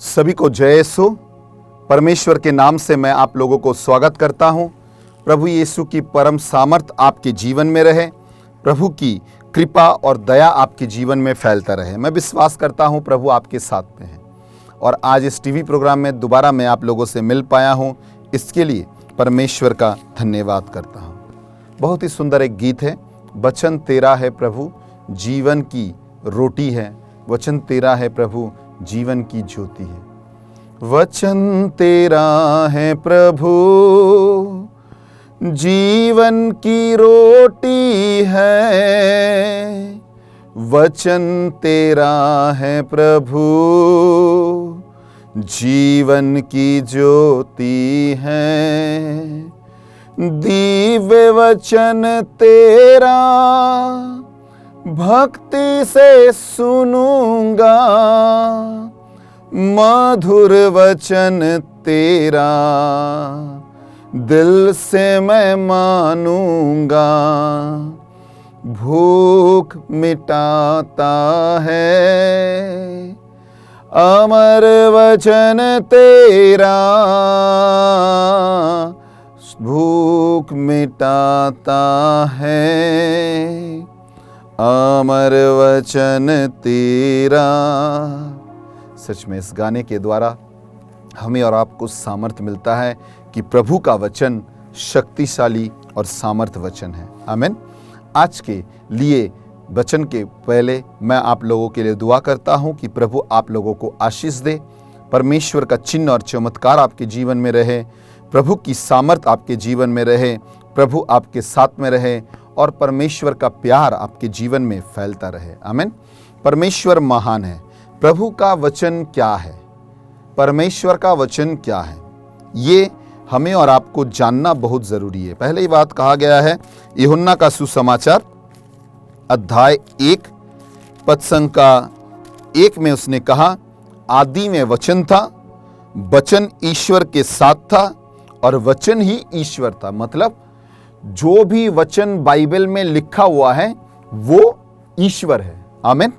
सभी को जय यीशु। परमेश्वर के नाम से मैं आप लोगों को स्वागत करता हूं। प्रभु यीशु की परम सामर्थ आपके जीवन में रहे। प्रभु की कृपा और दया आपके जीवन में फैलता रहे। मैं विश्वास करता हूं प्रभु आपके साथ में है और आज इस टीवी प्रोग्राम में दोबारा मैं आप लोगों से मिल पाया हूं, इसके लिए परमेश्वर का धन्यवाद करता हूं। बहुत ही सुंदर एक गीत है, वचन तेरा है प्रभु जीवन की रोटी है, वचन तेरा है प्रभु जीवन की ज्योति है। वचन तेरा है प्रभु जीवन की रोटी है, वचन तेरा है प्रभु जीवन की ज्योति है। दिव्य वचन तेरा भक्ति से सुनूंगा, मधुर वचन तेरा दिल से मैं मानूंगा। भूख मिटाता है अमर वचन तेरा, भूख मिटाता है अमर वचन तेरा। सच में इस गाने के द्वारा हमें और आपको सामर्थ्य मिलता है कि प्रभु का वचन शक्तिशाली और सामर्थ वचन है। आमीन। आज के लिए वचन के पहले मैं आप लोगों के लिए दुआ करता हूं कि प्रभु आप लोगों को आशीष दे, परमेश्वर का चिन्ह और चमत्कार आपके जीवन में रहे, प्रभु की सामर्थ आपके जीवन में रहे, प्रभु आपके साथ में रहे और परमेश्वर का प्यार आपके जीवन में फैलता रहे। आमीन। परमेश्वर महान है। प्रभु का वचन क्या है? परमेश्वर का वचन क्या है? ये हमें और आपको जानना बहुत जरूरी है। पहले ही बात कहा गया है यूहन्ना का सुसमाचार अध्याय 1 पद संख्या 1 में उसने कहा, आदि में वचन था, वचन ईश्वर के साथ था और वचन ही ईश्वर था। मतलब जो भी वचन बाइबल में लिखा हुआ है वो ईश्वर है। आमीन।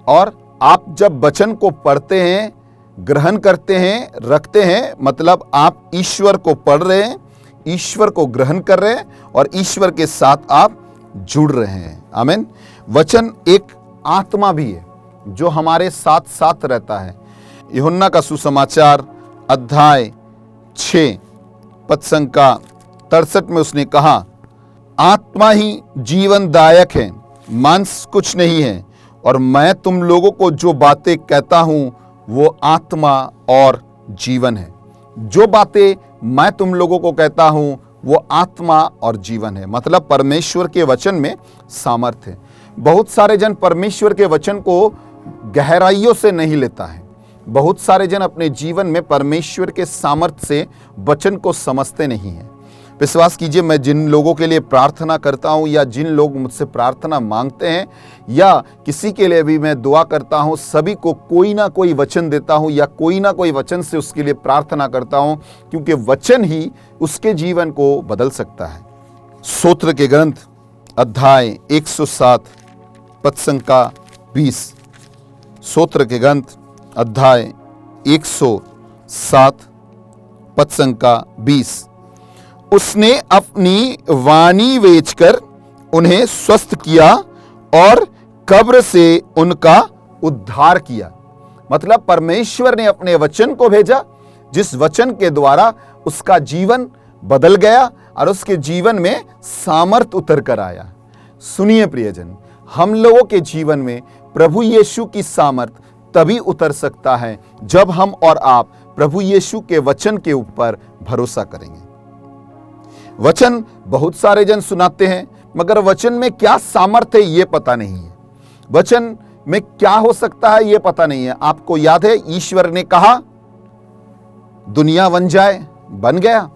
और आप जब वचन को पढ़ते हैं, ग्रहण करते हैं, रखते हैं, मतलब आप ईश्वर को पढ़ रहे हैं, ईश्वर को ग्रहण कर रहे हैं और ईश्वर के साथ आप जुड़ रहे हैं। आमीन। वचन एक आत्मा भी है जो हमारे साथ साथ रहता है। यूहन्ना का सुसमाचार अध्याय 6 पद संख्या 63 में उसने कहा, आत्मा ही जीवनदायक है, मांस कुछ नहीं है। और मैं तुम लोगों को जो बातें कहता हूं वो आत्मा और जीवन है। जो बातें मैं तुम लोगों को कहता हूं वो आत्मा और जीवन है। मतलब परमेश्वर के वचन में सामर्थ्य है। बहुत सारे जन परमेश्वर के वचन को गहराइयों से नहीं लेता है। बहुत सारे जन अपने जीवन में परमेश्वर के सामर्थ्य से वचन को समझते नहीं हैं। विश्वास कीजिए, मैं जिन लोगों के लिए प्रार्थना करता हूं या जिन लोग मुझसे प्रार्थना मांगते हैं या किसी के लिए भी मैं दुआ करता हूं, सभी को कोई ना कोई वचन देता हूं या कोई ना कोई वचन से उसके लिए प्रार्थना करता हूं, क्योंकि वचन ही उसके जीवन को बदल सकता है। स्तोत्र के ग्रंथ अध्याय 107 पद संख्या 20। स्तोत्र के ग्रंथ अध्याय 107 पद संख्या 20। उसने अपनी वाणी बेचकर उन्हें स्वस्थ किया और कब्र से उनका उद्धार किया। मतलब परमेश्वर ने अपने वचन को भेजा, जिस वचन के द्वारा उसका जीवन बदल गया और उसके जीवन में सामर्थ उतर कर आया। सुनिए प्रियजन, हम लोगों के जीवन में प्रभु यीशु की सामर्थ तभी उतर सकता है जब हम और आप प्रभु यीशु के वचन के ऊपर भरोसा करेंगे। वचन बहुत सारे जन सुनाते हैं, मगर वचन में क्या सामर्थ्य है ये पता नहीं है। वचन में क्या हो सकता है ये पता नहीं है। आपको याद है ईश्वर ने कहा दुनिया बन जाए, बन गया।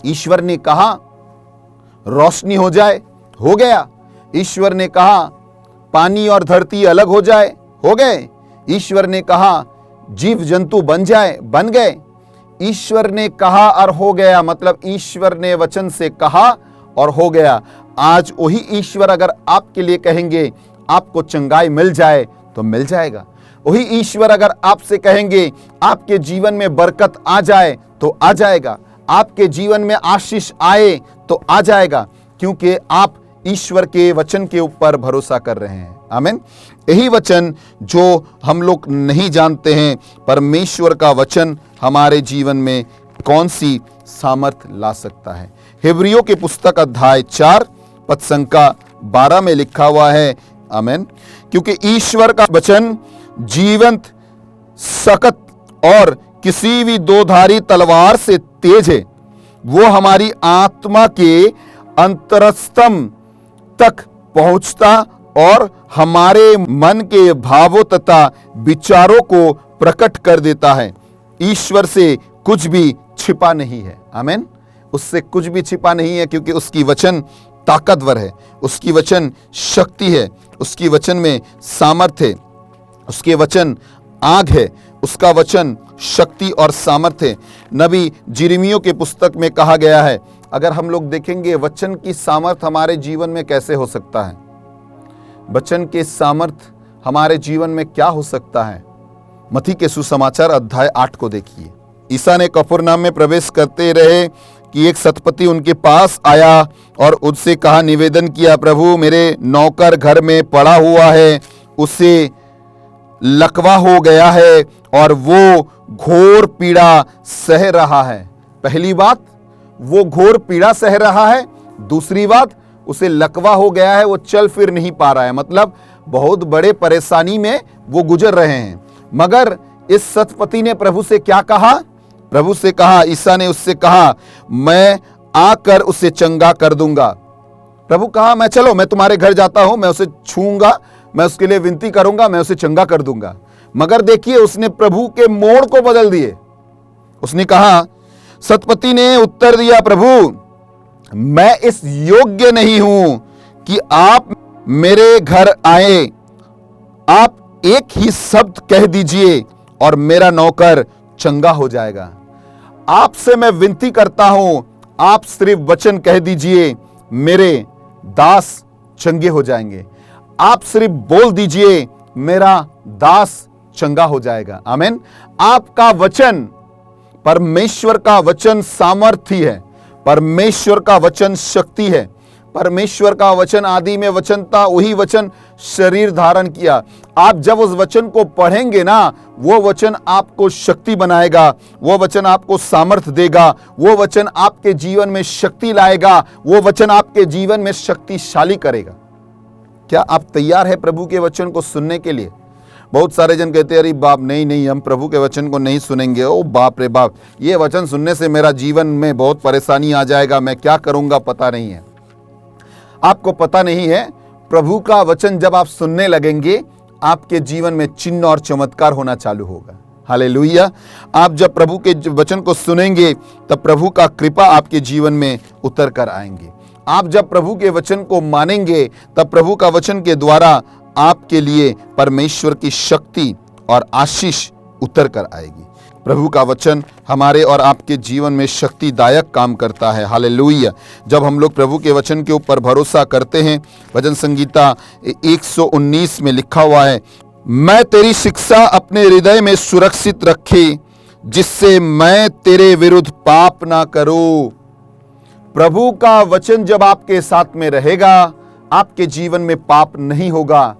ईश्वर ने कहा रोशनी हो जाए, हो गया। ईश्वर ने कहा पानी और धरती अलग हो जाए, हो गए। ईश्वर ने कहा जीव जंतु बन जाए, बन गए। ईश्वर ने कहा और हो गया। मतलब ईश्वर ने वचन से कहा और हो गया। आज वही ईश्वर अगर आपके लिए कहेंगे आपको चंगाई मिल जाए तो मिल जाएगा। वही ईश्वर अगर आपसे कहेंगे आपके जीवन में बरकत आ जाए तो आ जाएगा, आपके जीवन में आशीष आए तो आ जाएगा, क्योंकि आप ईश्वर के वचन के ऊपर भरोसा कर रहे हैं। आमीन। यही वचन जो हम लोग नहीं जानते हैं, परमेश्वर का वचन हमारे जीवन में कौन सी सामर्थ ला सकता है। हिब्रियों के पुस्तक अध्याय 4 पद संख्या 12 में लिखा हुआ है, आमीन, क्योंकि ईश्वर का वचन जीवंत, सख्त और किसी भी दोधारी तलवार से तेज है। वो हमारी आत्मा के अंतरस्तम तक पहुंचता और हमारे मन के भावों तथा विचारों को प्रकट कर देता है। ईश्वर से कुछ भी छिपा नहीं है। आमीन। उससे कुछ भी छिपा नहीं है, क्योंकि उसकी वचन ताकतवर है, उसकी वचन शक्ति है, उसकी वचन में सामर्थ्य है, उसके वचन आग है, उसका वचन शक्ति और सामर्थ्य है। नबी यिर्मयाह के पुस्तक में कहा गया है, अगर हम लोग देखेंगे वचन की सामर्थ हमारे जीवन में कैसे हो सकता है, वचन के सामर्थ हमारे जीवन में क्या हो सकता है। मत्ती के सुसमाचार अध्याय 8 को देखिए। ईसा ने कफरनहूम में प्रवेश करते रहे कि एक शतपति उनके पास आया और उससे कहा, निवेदन किया, प्रभु मेरे नौकर घर में पड़ा हुआ है, उसे लकवा हो गया है और वो घोर पीड़ा सह रहा है। पहली बात, वो घोर पीड़ा सह रहा है। दूसरी बात, उसे लकवा हो गया है, वो चल फिर नहीं पा रहा है, मतलब बहुत बड़े परेशानी में वो गुजर रहे हैं। मगर इस शतपति ने प्रभु से क्या कहा? प्रभु से कहा, ईसा ने उससे कहा, मैं आकर उसे चंगा कर दूंगा। प्रभु कहा, मैं तुम्हारे घर जाता हूं, मैं उसे छूंगा, मैं उसके लिए विनती करूंगा, मैं उसे चंगा कर दूंगा। मगर देखिए, उसने प्रभु के मोड़ को बदल दिए। उसने कहा, शतपति ने उत्तर दिया, प्रभु मैं इस योग्य नहीं हूं कि आप मेरे घर आए, आप एक ही शब्द कह दीजिए और मेरा नौकर चंगा हो जाएगा। आपसे मैं विनती करता हूं, आप सिर्फ वचन कह दीजिए, मेरे दास चंगे हो जाएंगे। आप सिर्फ बोल दीजिए, मेरा दास चंगा हो जाएगा। आमीन। आपका वचन, परमेश्वर का वचन सामर्थी है, परमेश्वर का वचन शक्ति है, परमेश्वर का वचन आदि में वचन था, वही वचन शरीर धारण किया। आप जब उस वचन को पढ़ेंगे ना, वो वचन आपको शक्ति बनाएगा, वो वचन आपको सामर्थ देगा, वो वचन आपके जीवन में शक्ति लाएगा, वो वचन आपके जीवन में शक्तिशाली करेगा। क्या आप तैयार है प्रभु के वचन को सुनने के लिए? बहुत सारे जन कहते हैं, अरे बाप नहीं, हम प्रभु के वचन को नहीं सुनेंगे। ओ बाप रे बाप, ये वचन सुनने से मेरा जीवन में बहुत परेशानी आ जाएगा, मैं क्या करूंगा पता नहीं है। आपको पता नहीं है, प्रभु का वचन जब आप सुनने लगेंगे, आपके जीवन में चिन्ह और चमत्कार होना चालू होगा। हालेलुया। आप जब प्रभु के वचन को सुनेंगे, तब प्रभु का कृपा आपके जीवन में उतर कर आएंगे। आप जब प्रभु के वचन को मानेंगे, तब प्रभु का वचन के द्वारा आपके लिए परमेश्वर की शक्ति और आशीष उतर कर आएगी। प्रभु का वचन हमारे और आपके जीवन में शक्तिदायक काम करता है। हालेलुया। जब हम लोग प्रभु के वचन के ऊपर भरोसा करते हैं, भजन संगीता 119 में लिखा हुआ है, मैं तेरी शिक्षा अपने हृदय में सुरक्षित रखी, जिससे मैं तेरे विरुद्ध पाप ना करूं। प्रभु का वचन जब आपके साथ में रहेगा, आपके जीवन में पाप नहीं होगा।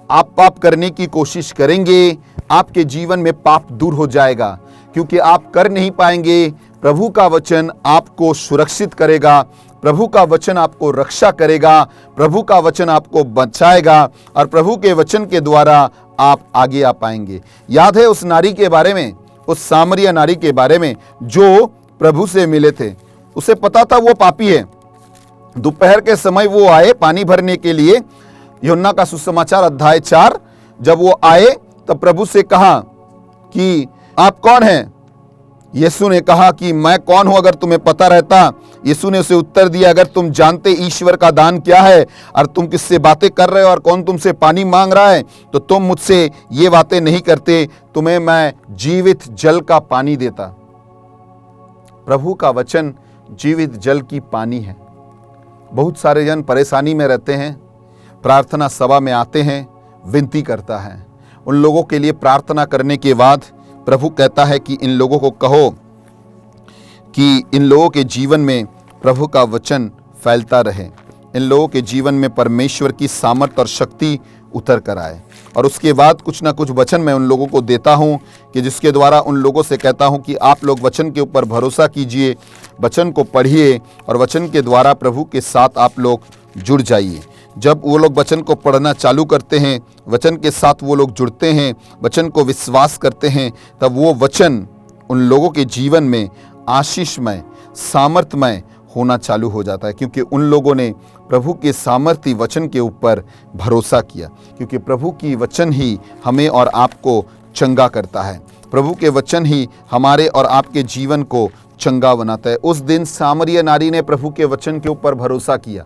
आप पाप करने की कोशिश करेंगे, आपके जीवन में पाप दूर हो जाएगा, क्योंकि आप कर नहीं पाएंगे। प्रभु का वचन आपको सुरक्षित करेगा, प्रभु का वचन आपको रक्षा करेगा, प्रभु का वचन आपको बचाएगा और प्रभु के वचन के द्वारा आप आगे आ पाएंगे। याद है उस नारी के बारे में, उस सामरिया नारी के बारे में जो प्रभु से मिले थे। उसे पता था वो पापी है। दोपहर के समय वो आए पानी भरने के लिए। यूहन्ना का सुसमाचार अध्याय 4, जब वो आए तब प्रभु से कहा कि आप कौन हैं? यीशु ने कहा कि मैं कौन हूं अगर तुम्हें पता रहता। यीशु ने उसे उत्तर दिया, अगर तुम जानते ईश्वर का दान क्या है और तुम किससे बातें कर रहे हो और कौन तुमसे पानी मांग रहा है, तो तुम मुझसे ये बातें नहीं करते, तुम्हें मैं जीवित जल का पानी देता। प्रभु का वचन जीवित जल की पानी है। बहुत सारे जन परेशानी में रहते हैं, प्रार्थना सभा में आते हैं, विनती करता है, उन लोगों के लिए प्रार्थना करने के बाद प्रभु कहता है कि इन लोगों को कहो कि इन लोगों के जीवन में प्रभु का वचन फैलता रहे, इन लोगों के जीवन में परमेश्वर की सामर्थ और शक्ति उतर कर आए। और उसके बाद कुछ ना कुछ वचन मैं उन लोगों को देता हूं कि जिसके द्वारा उन लोगों से कहता हूं कि आप लोग वचन के ऊपर भरोसा कीजिए, वचन को पढ़िए और वचन के द्वारा प्रभु के साथ आप लोग जुड़ जाइए। जब वो लोग वचन को पढ़ना चालू करते हैं, वचन के साथ वो लोग जुड़ते हैं, वचन को विश्वास करते हैं, तब वो वचन उन लोगों के जीवन में आशीषमय, सामर्थमय होना चालू हो जाता है, क्योंकि उन लोगों ने प्रभु के सामर्थी वचन के ऊपर भरोसा किया। क्योंकि प्रभु की वचन ही हमें और आपको चंगा करता है, प्रभु के वचन ही हमारे और आपके जीवन को चंगा बनाता है। उस दिन सामरिया नारी ने प्रभु के वचन के ऊपर भरोसा किया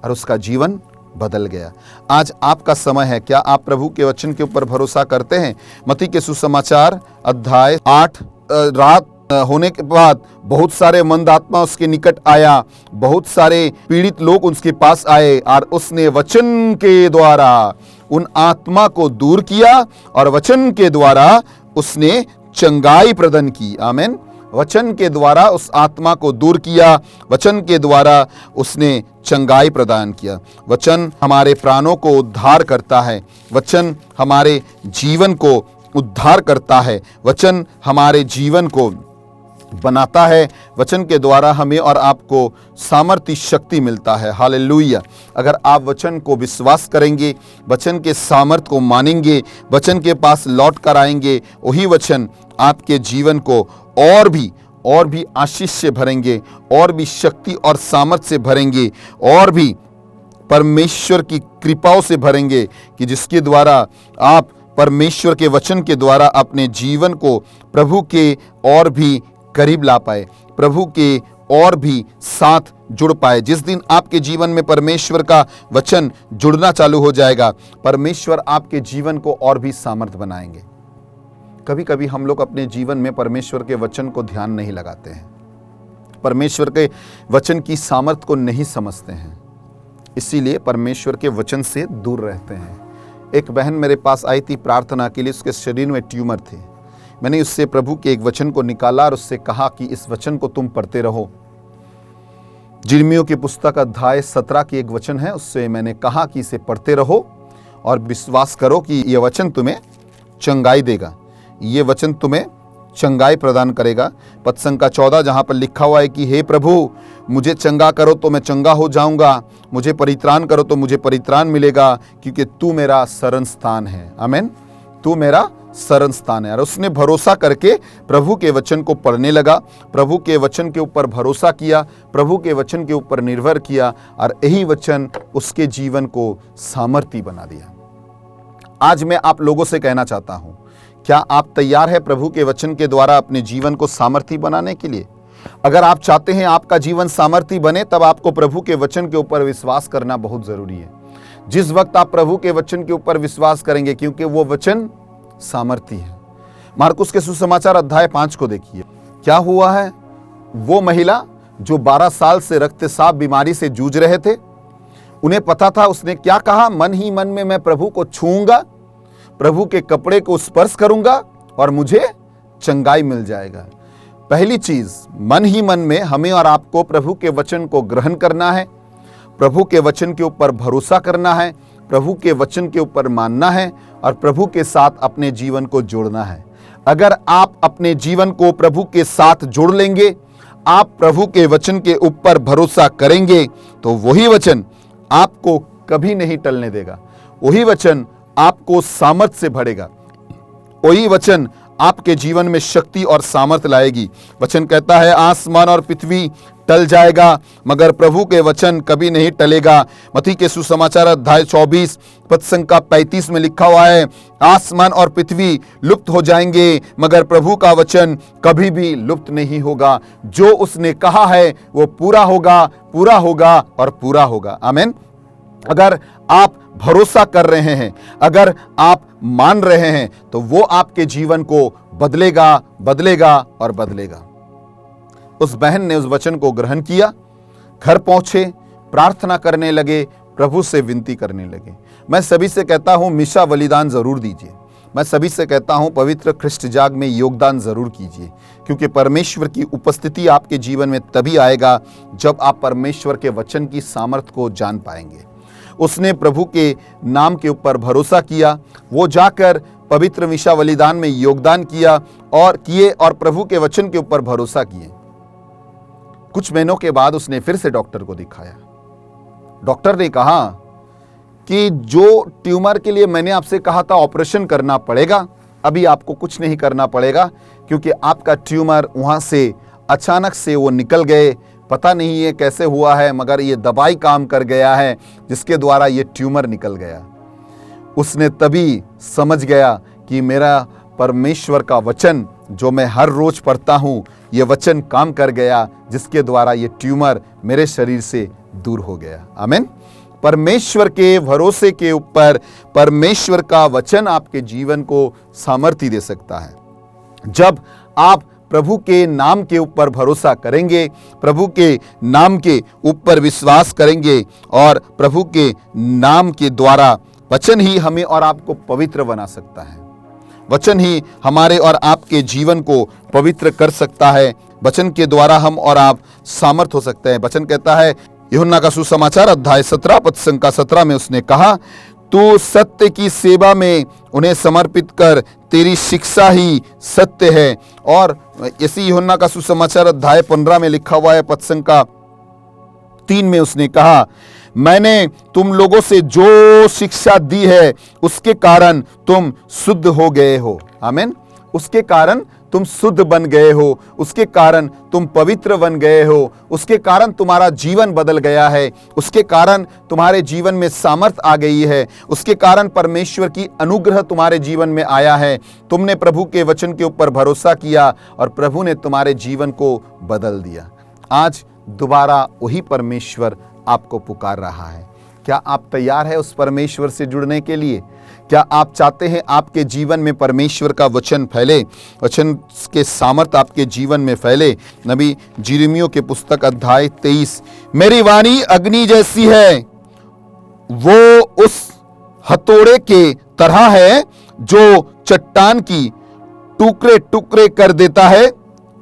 और उसका जीवन बदल गया। आज आपका समय है, क्या आप प्रभु के वचन के ऊपर भरोसा करते हैं? मत्ती के सुसमाचार अध्याय 8, रात होने के बाद बहुत सारे मंद आत्मा उसके निकट आया, बहुत सारे पीड़ित लोग उसके पास आए और उसने वचन के द्वारा उन आत्मा को दूर किया और वचन के द्वारा उसने चंगाई प्रदान की। आमीन। वचन के द्वारा उस आत्मा को दूर किया, वचन के द्वारा उसने चंगाई प्रदान किया। वचन हमारे प्राणों को उद्धार करता है, वचन हमारे जीवन को उद्धार करता है, वचन हमारे जीवन को बनाता है, वचन के द्वारा हमें और आपको सामर्थ्य शक्ति मिलता है। हालेलुया। अगर आप वचन को विश्वास करेंगे, वचन के सामर्थ को मानेंगे, वचन के पास लौट कर आएंगे, वही वचन आपके जीवन को और भी आशीष से भरेंगे, और भी शक्ति और सामर्थ से भरेंगे, और भी परमेश्वर की कृपाओं से भरेंगे, कि जिसके द्वारा आप परमेश्वर के वचन के द्वारा अपने जीवन को प्रभु के और भी करीब ला पाए, प्रभु के और भी साथ जुड़ पाए। जिस दिन आपके जीवन में परमेश्वर का वचन जुड़ना चालू हो जाएगा, परमेश्वर आपके जीवन को और भी सामर्थ बनाएंगे। कभी कभी हम लोग अपने जीवन में परमेश्वर के वचन को ध्यान नहीं लगाते हैं, परमेश्वर के वचन की सामर्थ को नहीं समझते हैं, इसीलिए परमेश्वर के वचन से दूर रहते हैं। एक बहन मेरे पास आई थी प्रार्थना के लिए, उसके शरीर में ट्यूमर थी। मैंने उससे प्रभु के एक वचन को निकाला और उससे कहा कि इस वचन को तुम पढ़ते रहो। यिर्मयाह की पुस्तक अध्याय 17 की एक वचन है, उससे मैंने कहा कि इसे पढ़ते रहो और विश्वास करो कि यह वचन तुम्हें चंगाई देगा, ये वचन तुम्हें चंगाई प्रदान करेगा। पद संख्या 14 जहाँ पर लिखा हुआ है कि हे प्रभु, मुझे चंगा करो तो मैं चंगा हो जाऊंगा, मुझे परित्राण करो तो मुझे परित्राण मिलेगा, क्योंकि तू मेरा शरण स्थान है। आमीन। तू मेरा शरण स्थान है। और उसने भरोसा करके प्रभु के वचन को पढ़ने लगा, प्रभु के वचन के ऊपर भरोसा किया, प्रभु के वचन के ऊपर निर्भर किया, और यही वचन उसके जीवन को सामर्थी बना दिया। आज मैं आप लोगों से कहना चाहता हूं, क्या आप तैयार है प्रभु के वचन के द्वारा अपने जीवन को सामर्थी बनाने के लिए? अगर आप चाहते हैं आपका जीवन सामर्थी बने, तब आपको प्रभु के वचन के ऊपर विश्वास करना बहुत जरूरी है। जिस वक्त आप प्रभु के वचन के ऊपर विश्वास करेंगे, क्योंकि वो वचन सामर्थी है। मार्कुस के सुसमाचार अध्याय 5 को देखिए, क्या हुआ है। वो महिला जो 12 साल से रक्तस्राव बीमारी से जूझ रहे थे, उन्हें पता था, उसने क्या कहा, मन ही मन में मैं प्रभु को छूऊंगा, प्रभु के कपड़े को स्पर्श करूंगा और मुझे चंगाई मिल जाएगा। पहली चीज, मन ही मन में हमें और आपको प्रभु के वचन को ग्रहण करना है, प्रभु के वचन के ऊपर भरोसा करना है, प्रभु के वचन के ऊपर मानना है और प्रभु के साथ अपने जीवन को जोड़ना है। अगर आप अपने जीवन को प्रभु के साथ जोड़ लेंगे, आप प्रभु के वचन के ऊपर भरोसा करेंगे, तो वही वचन आपको कभी नहीं टलने देगा, वही वचन आपको सामर्थ से भरेगा, वही वचन आपके जीवन में शक्ति और सामर्थ लाएगी। वचन कहता है, आसमान और पृथ्वी टल जाएगा मगर प्रभु के वचन कभी नहीं टलेगा। मत्ती के सुसमाचार अध्याय 24 पद संख्या 35 में लिखा हुआ है, आसमान और पृथ्वी लुप्त हो जाएंगे मगर प्रभु का वचन कभी भी लुप्त नहीं होगा। जो उसने कहा है वो पूरा होगा, पूरा होगा और पूरा होगा। आमीन। अगर आप भरोसा कर रहे हैं, अगर आप मान रहे हैं, तो वो आपके जीवन को बदलेगा, बदलेगा और बदलेगा। उस बहन ने उस वचन को ग्रहण किया, घर पहुंचे, प्रार्थना करने लगे, प्रभु से विनती करने लगे। मैं सभी से कहता हूं मिशा बलिदान जरूर दीजिए। मैं सभी से कहता हूं पवित्र ख्रिस्ट जाग में योगदान जरूर कीजिए, क्योंकि परमेश्वर की उपस्थिति आपके जीवन में तभी आएगा जब आप परमेश्वर के वचन की सामर्थ को जान पाएंगे। उसने प्रभु के नाम के ऊपर भरोसा किया, वो जाकर पवित्र मिशा बलिदान में योगदान किया और प्रभु के वचन के ऊपर भरोसा किए। कुछ महीनों के बाद उसने फिर से डॉक्टर को दिखाया। डॉक्टर ने कहा कि जो ट्यूमर के लिए मैंने आपसे कहा था ऑपरेशन करना पड़ेगा, अभी आपको कुछ नहीं करना पड़ेगा, क्योंकि आपका ट्यूमर वहां से अचानक से वो निकल गए। पता नहीं ये कैसे हुआ है, मगर ये दवाई काम कर गया है जिसके द्वारा ये ट्यूमर निकल गया। उसने तभी समझ गया कि मेरा परमेश्वर का वचन जो मैं हर रोज पढ़ता हूँ, ये वचन काम कर गया, जिसके द्वारा ये ट्यूमर मेरे शरीर से दूर हो गया। आमीन। परमेश्वर के भरोसे के ऊपर परमेश्वर का वचन आपके जीवन को सामर्थ्य दे सकता है। जब आप प्रभु के नाम के ऊपर भरोसा करेंगे, प्रभु के नाम के ऊपर विश्वास करेंगे और प्रभु के नाम के द्वारा वचन ही हमें और आपको पवित्र बना सकता है। वचन ही हमारे और आपके जीवन को पवित्र कर सकता है। वचन के द्वारा हम और आप सामर्थ हो सकते हैं। वचन कहता है यूहन्ना का सुसमाचार अध्याय 17 पद संख्या 17 में उसने कहा, तू सत्य की सेवा में उन्हें समर्पित कर, तेरी शिक्षा ही सत्य है। और इसी यूहन्ना का सुसमाचार अध्याय 15 में लिखा हुआ है पद संख्या 3 में उसने कहा, मैंने तुम लोगों से जो शिक्षा दी है उसके कारण तुम शुद्ध हो गए हो। आमीन। उसके कारण तुम शुद्ध बन गए हो, उसके कारण तुम पवित्र बन गए हो, उसके कारण तुम्हारा जीवन बदल गया है, उसके कारण तुम्हारे जीवन में सामर्थ आ गई है, उसके कारण परमेश्वर की अनुग्रह तुम्हारे जीवन में आया है। तुमने प्रभु के वचन के ऊपर भरोसा किया और प्रभु ने तुम्हारे जीवन को बदल दिया। आज दोबारा वही परमेश्वर आपको पुकार रहा है। क्या आप तैयार है उस परमेश्वर से जुड़ने के लिए? क्या आप चाहते हैं आपके जीवन में परमेश्वर का वचन फैले, वचन के सामर्थ आपके जीवन में फैले? नबी यिर्मयाह के पुस्तक अध्याय 23, मेरी वाणी अग्नि जैसी है, वो उस हथौड़े के तरह है जो चट्टान की टुकड़े टुकड़े कर देता है।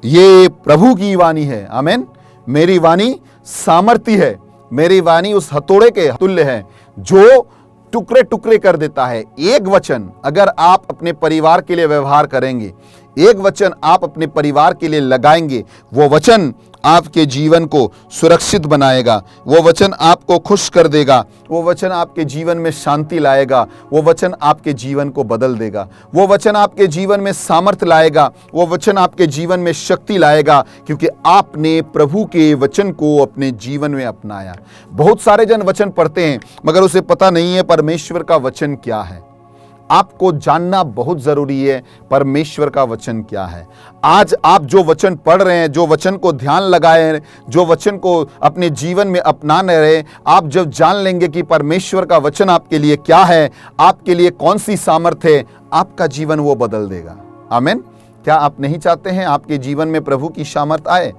ये प्रभु की वाणी है। आमीन। मेरी वाणी सामर्थी है, मेरी वाणी उस हथौड़े के तुल्य है जो टुकड़े टुकड़े कर देता है। एक वचन अगर आप अपने परिवार के लिए व्यवहार करेंगे, एक वचन आप अपने परिवार के लिए लगाएंगे, वो वचन आपके जीवन को सुरक्षित बनाएगा, वो वचन आपको खुश कर देगा, वो वचन आपके जीवन में शांति लाएगा, वो वचन आपके जीवन को बदल देगा, वो वचन आपके जीवन में सामर्थ लाएगा, वो वचन आपके जीवन में शक्ति लाएगा, क्योंकि आपने प्रभु के वचन को अपने जीवन में अपनाया। बहुत सारे जन वचन पढ़ते हैं मगर उसे पता नहीं है परमेश्वर का वचन क्या है। आपको जानना बहुत जरूरी है परमेश्वर का वचन क्या है। आज आप जो वचन पढ़ रहे हैं, जो वचन को ध्यान लगाए हैं, जो वचन को अपने जीवन में अपना रहे, आप जब जान लेंगे कि परमेश्वर का वचन आपके लिए क्या है, आपके लिए कौन सी सामर्थ्य है, आपका जीवन वो बदल देगा। आमीन। क्या आप नहीं चाहते हैं आपके जीवन में प्रभु की सामर्थ आए?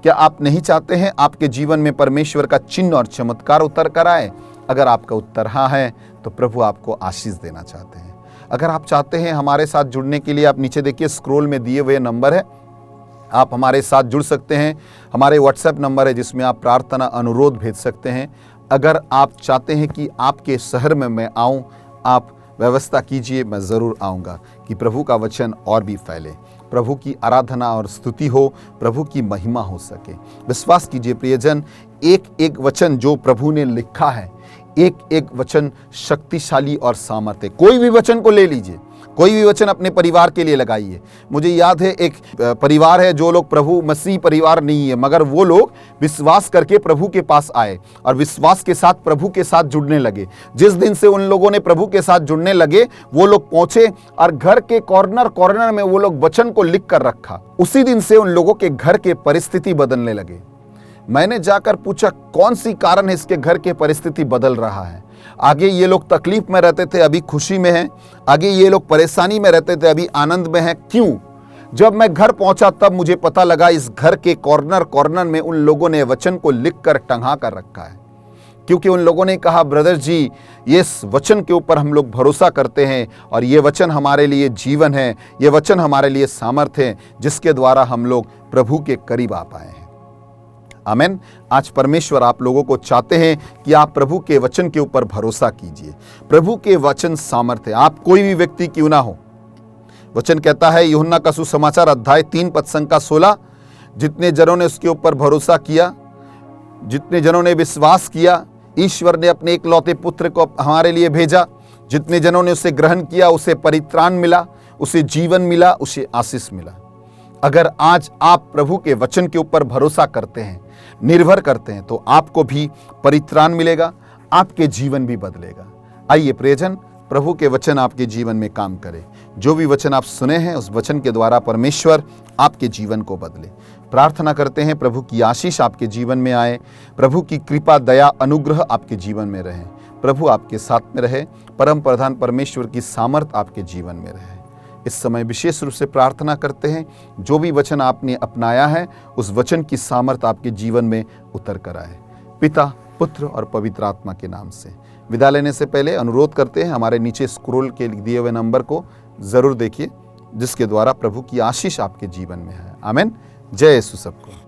क्या आप नहीं चाहते हैं आपके जीवन में परमेश्वर का चिन्ह और चमत्कार उतर कर आए? अगर आपका उत्तर हाँ है तो प्रभु आपको आशीष देना चाहते हैं। अगर आप चाहते हैं हमारे साथ जुड़ने के लिए, आप नीचे देखिए स्क्रॉल में दिए हुए नंबर है, आप हमारे साथ जुड़ सकते हैं। हमारे व्हाट्सएप नंबर है जिसमें आप प्रार्थना अनुरोध भेज सकते हैं। अगर आप चाहते हैं कि आपके शहर में मैं आऊं, आप व्यवस्था कीजिए, मैं ज़रूर आऊँगा कि प्रभु का वचन और भी फैले, प्रभु की आराधना और स्तुति हो, प्रभु की महिमा हो सके। विश्वास कीजिए प्रियजन, एक एक वचन जो प्रभु ने लिखा है, एक एक वचन शक्तिशाली और सामर्थ्य। कोई भी वचन को ले लीजिए, कोई भी वचन अपने परिवार के लिए लगाइए। मुझे याद है एक परिवार है जो लोग प्रभु मसीह परिवार नहीं है, मगर वो लोग विश्वास करके प्रभु के पास आए और विश्वास के साथ प्रभु के साथ जुड़ने लगे। जिस दिन से उन लोगों ने प्रभु के साथ जुड़ने लगे, वो लोग पहुंचे और घर के कॉर्नर कॉर्नर में वो लोग वचन को लिख कर रखा। उसी दिन से उन लोगों के घर के परिस्थिति बदलने लगे। मैंने जाकर पूछा कौन सी कारण है इसके घर के परिस्थिति बदल रहा है। आगे ये लोग तकलीफ में रहते थे, अभी खुशी में हैं। आगे ये लोग परेशानी में रहते थे, अभी आनंद में हैं। क्यों? जब मैं घर पहुंचा तब मुझे पता लगा इस घर के कॉर्नर कॉर्नर में उन लोगों ने वचन को लिख कर टंगा कर रखा है। क्योंकि उन लोगों ने कहा ब्रदर जी, ये इस वचन के ऊपर हम लोग भरोसा करते हैं और ये वचन हमारे लिए जीवन है, ये वचन हमारे लिए सामर्थ्य है जिसके द्वारा हम लोग प्रभु के करीब आ पाए हैं। आमेन। आज परमेश्वर आप लोगों को चाहते हैं कि आप प्रभु के वचन के ऊपर भरोसा कीजिए। प्रभु के वचन सामर्थ्य है। आप कोई भी व्यक्ति क्यों ना हो, वचन कहता है यूहन्ना का सुसमाचार अध्याय 3 पद संख्या 16, जितने जनों ने उसके ऊपर भरोसा किया, जितने जनों ने विश्वास किया, ईश्वर ने अपने एकलौते पुत्र को हमारे लिए भेजा। जितने जनों ने उसे ग्रहण किया उसे परित्राण मिला, उसे जीवन मिला, उसे आशीष मिला। अगर आज आप प्रभु के वचन के ऊपर भरोसा करते हैं, निर्भर करते हैं, तो आपको भी परित्राण मिलेगा, आपके जीवन भी बदलेगा। आइए प्रियजन, प्रभु के वचन आपके जीवन में काम करे। जो भी वचन आप सुने हैं उस वचन के द्वारा परमेश्वर आपके जीवन को बदले। प्रार्थना करते हैं प्रभु की आशीष आपके जीवन में आए, प्रभु की कृपा, दया, अनुग्रह आपके जीवन में रहे, प्रभु आपके साथ में रहे, परम प्रधान परमेश्वर की सामर्थ आपके जीवन में रहे। इस समय विशेष रूप से प्रार्थना करते हैं जो भी वचन आपने अपनाया है उस वचन की सामर्थ आपके जीवन में उतर कर आए। पिता, पुत्र और पवित्र आत्मा के नाम से विदा लेने से पहले अनुरोध करते हैं हमारे नीचे स्क्रॉल के दिए हुए नंबर को जरूर देखिए, जिसके द्वारा प्रभु की आशीष आपके जीवन में है। आमीन। जय यीशु सबको।